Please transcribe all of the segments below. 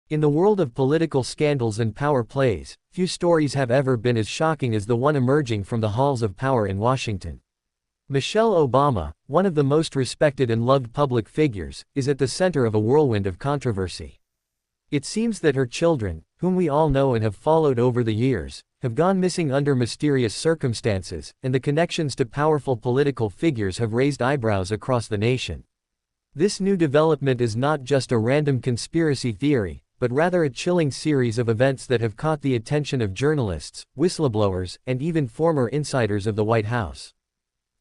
In the world of political scandals and power plays, few stories have ever been as shocking as the one emerging from the halls of power in Washington. Michelle Obama, one of the most respected and loved public figures, is at the center of a whirlwind of controversy. It seems that her children, whom we all know and have followed over the years, have gone missing under mysterious circumstances, and the connections to powerful political figures have raised eyebrows across the nation. This new development is not just a random conspiracy theory, but rather a chilling series of events that have caught the attention of journalists, whistleblowers, and even former insiders of the White House.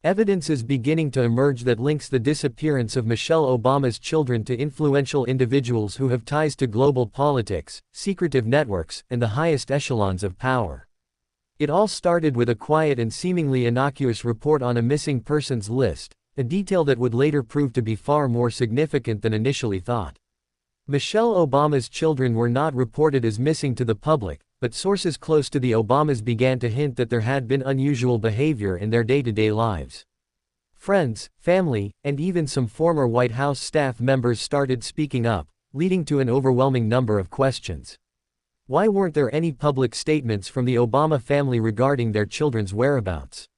Evidence is beginning to emerge that links the disappearance of Michelle Obama's children to influential individuals who have ties to global politics, secretive networks, and the highest echelons of power. It all started with a quiet and seemingly innocuous report on a missing persons list, a detail that would later prove to be far more significant than initially thought. Michelle Obama's children were not reported as missing to the public, but sources close to the Obamas began to hint that there had been unusual behavior in their day-to-day lives. Friends, family, and even some former White House staff members started speaking up, leading to an overwhelming number of questions. Why weren't there any public statements from the Obama family regarding their children's whereabouts?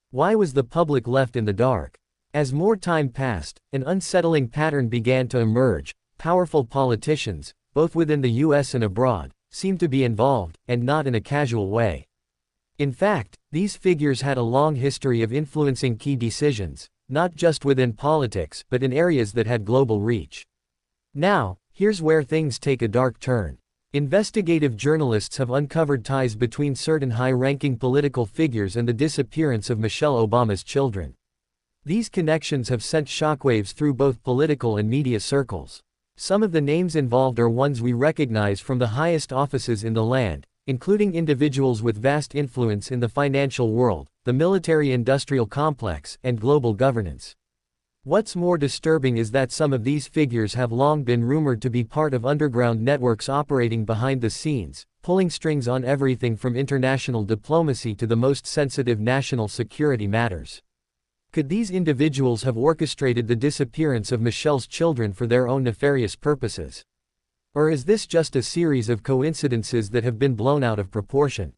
Why was the public left in the dark? As more time passed, an unsettling pattern began to emerge. Powerful politicians, both within the US and abroad, seemed to be involved, and not in a casual way. In fact, these figures had a long history of influencing key decisions, not just within politics but in areas that had global reach. Now, here's where things take a dark turn. Investigative journalists have uncovered ties between certain high-ranking political figures and the disappearance of Michelle Obama's children. These connections have sent shockwaves through both political and media circles. Some of the names involved are ones we recognize from the highest offices in the land, including individuals with vast influence in the financial world, the military-industrial complex, and global governance. What's more disturbing is that some of these figures have long been rumored to be part of underground networks operating behind the scenes, pulling strings on everything from international diplomacy to the most sensitive national security matters. Could these individuals have orchestrated the disappearance of Michelle's children for their own nefarious purposes? Or is this just a series of coincidences that have been blown out of proportion?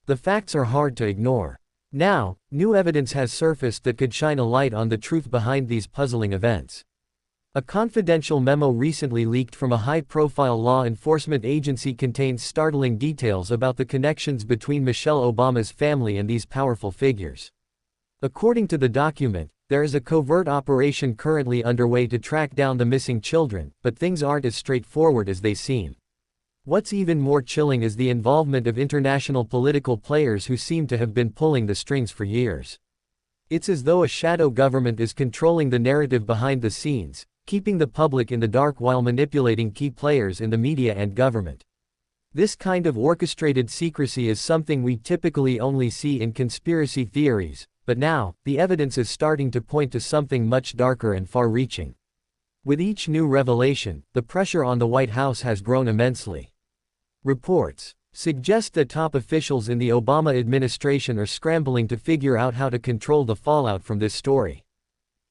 The facts are hard to ignore. Now, new evidence has surfaced that could shine a light on the truth behind these puzzling events. A confidential memo recently leaked from a high-profile law enforcement agency contains startling details about the connections between Michelle Obama's family and these powerful figures. According to the document, there is a covert operation currently underway to track down the missing children, but things aren't as straightforward as they seem. What's even more chilling is the involvement of international political players who seem to have been pulling the strings for years. It's as though a shadow government is controlling the narrative behind the scenes, keeping the public in the dark while manipulating key players in the media and government. This kind of orchestrated secrecy is something we typically only see in conspiracy theories, but now, the evidence is starting to point to something much darker and far-reaching. With each new revelation, the pressure on the White House has grown immensely. Reports suggest that top officials in the Obama administration are scrambling to figure out how to control the fallout from this story.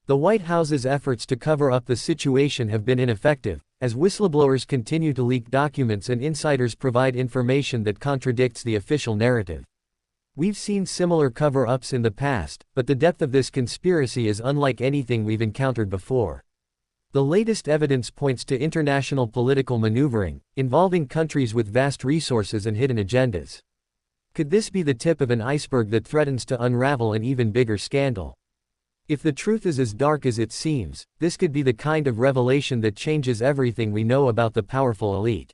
The White House's efforts to cover up the situation have been ineffective, as whistleblowers continue to leak documents and insiders provide information that contradicts the official narrative. We've seen similar cover-ups in the past, but the depth of this conspiracy is unlike anything we've encountered before. The latest evidence points to international political maneuvering, involving countries with vast resources and hidden agendas. Could this be the tip of an iceberg that threatens to unravel an even bigger scandal? If the truth is as dark as it seems, this could be the kind of revelation that changes everything we know about the powerful elite.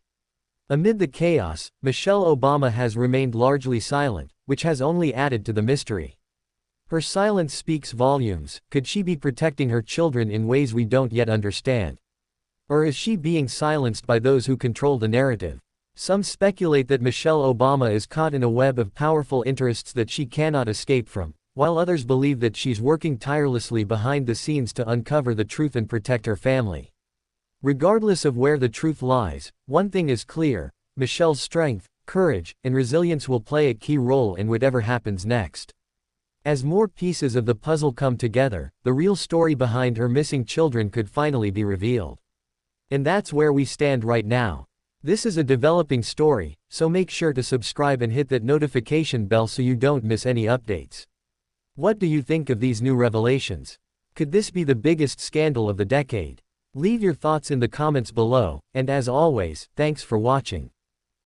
Amid the chaos, Michelle Obama has remained largely silent, which has only added to the mystery. Her silence speaks volumes. Could she be protecting her children in ways we don't yet understand? Or is she being silenced by those who control the narrative? Some speculate that Michelle Obama is caught in a web of powerful interests that she cannot escape from, while others believe that she's working tirelessly behind the scenes to uncover the truth and protect her family. Regardless of where the truth lies, one thing is clear: Michelle's strength, courage, and resilience will play a key role in whatever happens next. As more pieces of the puzzle come together, the real story behind her missing children could finally be revealed. And that's where we stand right now. This is a developing story, so make sure to subscribe and hit that notification bell so you don't miss any updates. What do you think of these new revelations? Could this be the biggest scandal of the decade? Leave your thoughts in the comments below, and as always, thanks for watching.